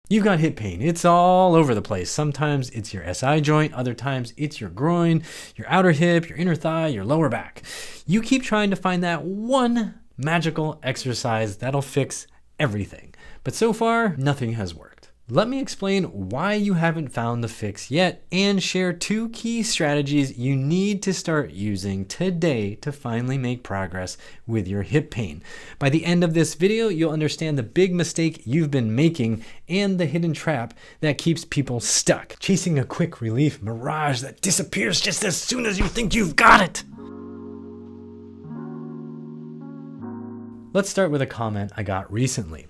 You've got hip pain. It's all over the place. Sometimes it's your SI joint. Other times it's your groin, your outer hip, your inner thigh, your lower back. You keep trying to find that one magical exercise that'll fix everything. But so far, nothing has worked. Let me explain why you haven't found the fix yet and share 2 key strategies you need to start using today to finally make progress with your hip pain. By the end of this video, you'll understand the big mistake you've been making and the hidden trap that keeps people stuck, chasing a quick relief mirage that disappears just as soon as you think you've got it. Let's start with a comment I got recently.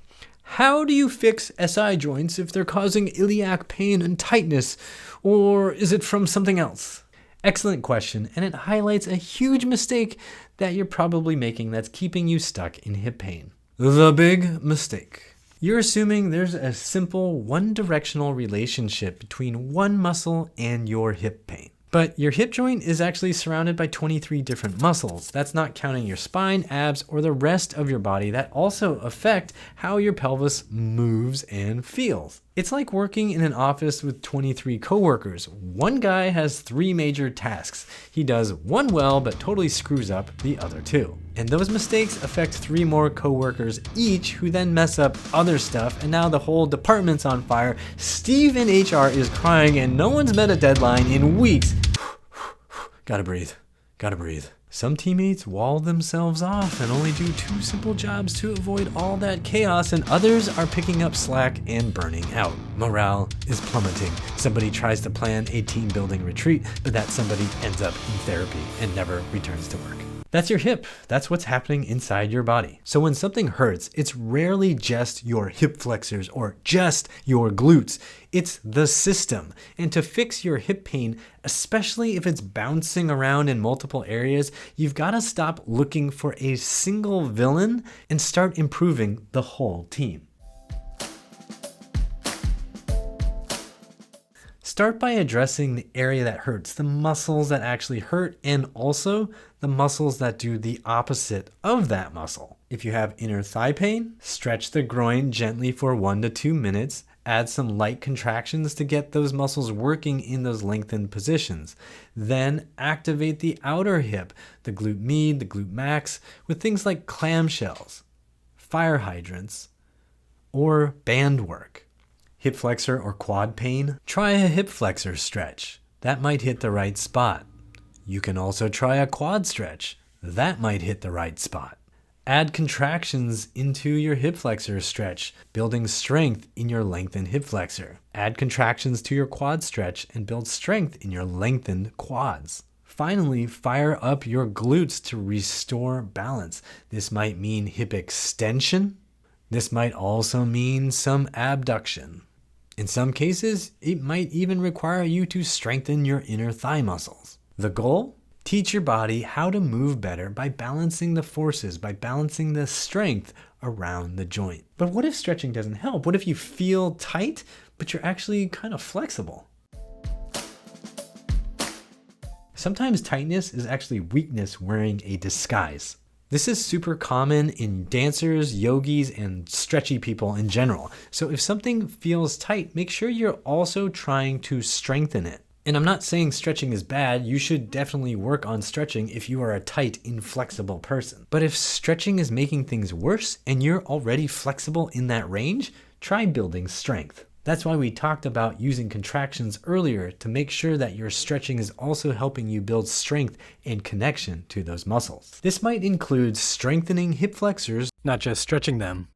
How do you fix SI joints if they're causing iliac pain and tightness, or is it from something else? Excellent question, and it highlights a huge mistake that you're probably making that's keeping you stuck in hip pain. The big mistake. You're assuming there's a simple one-directional relationship between one muscle and your hip pain. But your hip joint is actually surrounded by 23 different muscles. That's not counting your spine, abs, or the rest of your body that also affect how your pelvis moves and feels. It's like working in an office with 23 coworkers. One guy has 3 major tasks. He does one well, but totally screws up the other 2. And those mistakes affect 3 more coworkers each, who then mess up other stuff, and now the whole department's on fire. Steve in HR is crying, and no one's met a deadline in weeks. Gotta breathe. Gotta breathe. Some teammates wall themselves off and only do 2 simple jobs to avoid all that chaos, and others are picking up slack and burning out. Morale is plummeting. Somebody tries to plan a team building retreat, but that somebody ends up in therapy and never returns to work. That's your hip. That's what's happening inside your body. So when something hurts, it's rarely just your hip flexors or just your glutes. It's the system. And to fix your hip pain, especially if it's bouncing around in multiple areas, you've got to stop looking for a single villain and start improving the whole team. Start by addressing the area that hurts, the muscles that actually hurt, and also the muscles that do the opposite of that muscle. If you have inner thigh pain, stretch the groin gently for 1 to 2 minutes. Add some light contractions to get those muscles working in those lengthened positions. Then activate the outer hip, the glute med, the glute max, with things like clamshells, fire hydrants, or band work. Hip flexor or quad pain? Try a hip flexor stretch. That might hit the right spot. You can also try a quad stretch. That might hit the right spot. Add contractions into your hip flexor stretch, building strength in your lengthened hip flexor. Add contractions to your quad stretch and build strength in your lengthened quads. Finally, fire up your glutes to restore balance. This might mean hip extension. This might also mean some abduction. In some cases, it might even require you to strengthen your inner thigh muscles. The goal? Teach your body how to move better by balancing the forces, by balancing the strength around the joint. But what if stretching doesn't help? What if you feel tight, but you're actually kind of flexible? Sometimes tightness is actually weakness wearing a disguise. This is super common in dancers, yogis, and stretchy people in general. So if something feels tight, make sure you're also trying to strengthen it. And I'm not saying stretching is bad. You should definitely work on stretching if you are a tight, inflexible person. But if stretching is making things worse and you're already flexible in that range, try building strength. That's why we talked about using contractions earlier, to make sure that your stretching is also helping you build strength and connection to those muscles. This might include strengthening hip flexors, not just stretching them.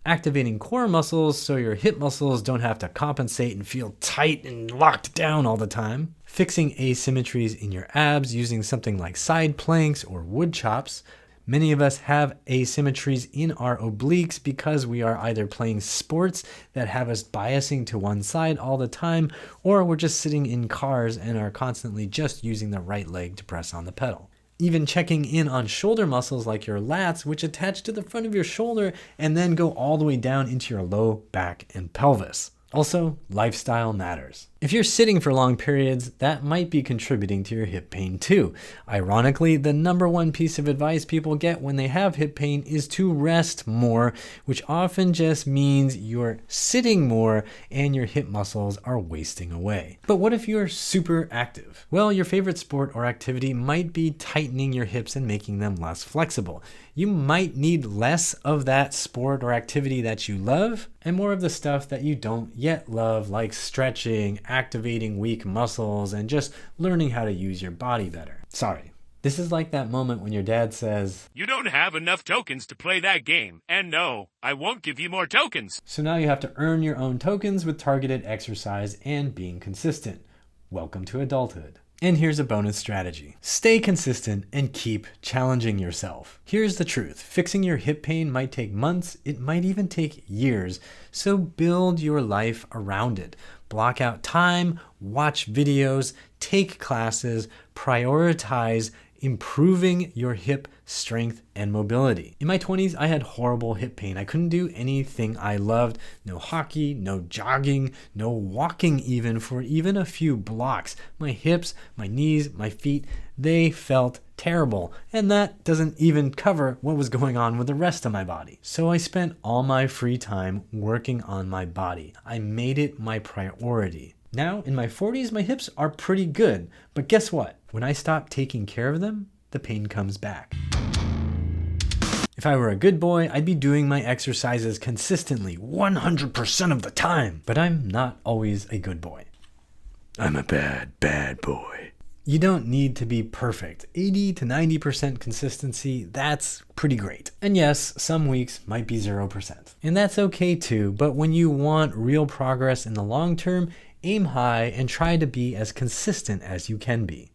Activating core muscles so your hip muscles don't have to compensate and feel tight and locked down all the time. Fixing asymmetries in your abs using something like side planks or wood chops. Many of us have asymmetries in our obliques because we are either playing sports that have us biasing to one side all the time, or we're just sitting in cars and are constantly just using the right leg to press on the pedal. Even checking in on shoulder muscles like your lats, which attach to the front of your shoulder and then go all the way down into your low back and pelvis. Also, lifestyle matters. If you're sitting for long periods, that might be contributing to your hip pain too. Ironically, the number one piece of advice people get when they have hip pain is to rest more, which often just means you're sitting more and your hip muscles are wasting away. But what if you're super active? Well, your favorite sport or activity might be tightening your hips and making them less flexible. You might need less of that sport or activity that you love and more of the stuff that you don't yet love, like stretching, activating weak muscles, and just learning how to use your body better. Sorry. This is like that moment when your dad says, "You don't have enough tokens to play that game, and no, I won't give you more tokens." So now you have to earn your own tokens with targeted exercise and being consistent. Welcome to adulthood. And here's a bonus strategy. Stay consistent and keep challenging yourself. Here's the truth. Fixing your hip pain might take months, it might even take years. So build your life around it. Block out time, watch videos, take classes, prioritize improving your hip strength and mobility. In my 20s, I had horrible hip pain. I couldn't do anything I loved. No hockey, no jogging, no walking even for even a few blocks. My hips, my knees, my feet, they felt terrible. And that doesn't even cover what was going on with the rest of my body. So I spent all my free time working on my body. I made it my priority. Now, in my 40s, my hips are pretty good. But guess what? When I stop taking care of them, the pain comes back. If I were a good boy, I'd be doing my exercises consistently, 100% of the time. But I'm not always a good boy. I'm a bad boy. You don't need to be perfect. 80 to 90% consistency, that's pretty great. And yes, some weeks might be 0%. And that's okay too, but when you want real progress in the long term, aim high and try to be as consistent as you can be.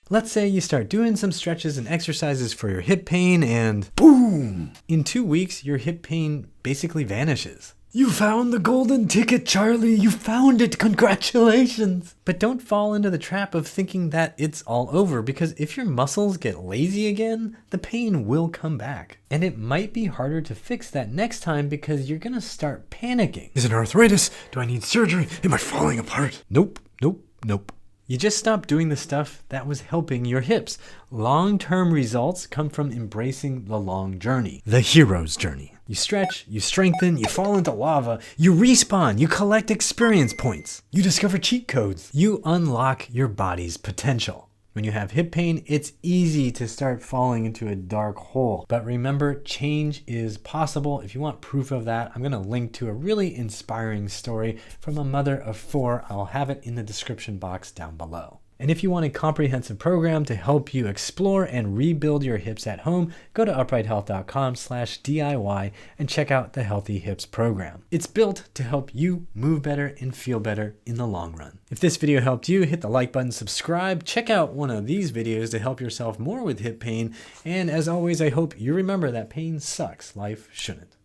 Let's say you start doing some stretches and exercises for your hip pain and boom! In 2 weeks, your hip pain basically vanishes. You found the golden ticket, Charlie! You found it! Congratulations! But don't fall into the trap of thinking that it's all over, because if your muscles get lazy again, the pain will come back. And it might be harder to fix that next time because you're gonna start panicking. Is it arthritis? Do I need surgery? Am I falling apart? Nope. You just stopped doing the stuff that was helping your hips. Long-term results come from embracing the long journey, the hero's journey. You stretch, you strengthen, you fall into lava, you respawn, you collect experience points, you discover cheat codes, you unlock your body's potential. When you have hip pain, it's easy to start falling into a dark hole. But remember, change is possible. If you want proof of that, I'm going to link to a really inspiring story from a mother of 4. I'll have it in the description box down below. And if you want a comprehensive program to help you explore and rebuild your hips at home, go to uprighthealth.com/DIY and check out the Healthy Hips program. It's built to help you move better and feel better in the long run. If this video helped you, hit the like button, subscribe, check out one of these videos to help yourself more with hip pain. And as always, I hope you remember that pain sucks. Life shouldn't.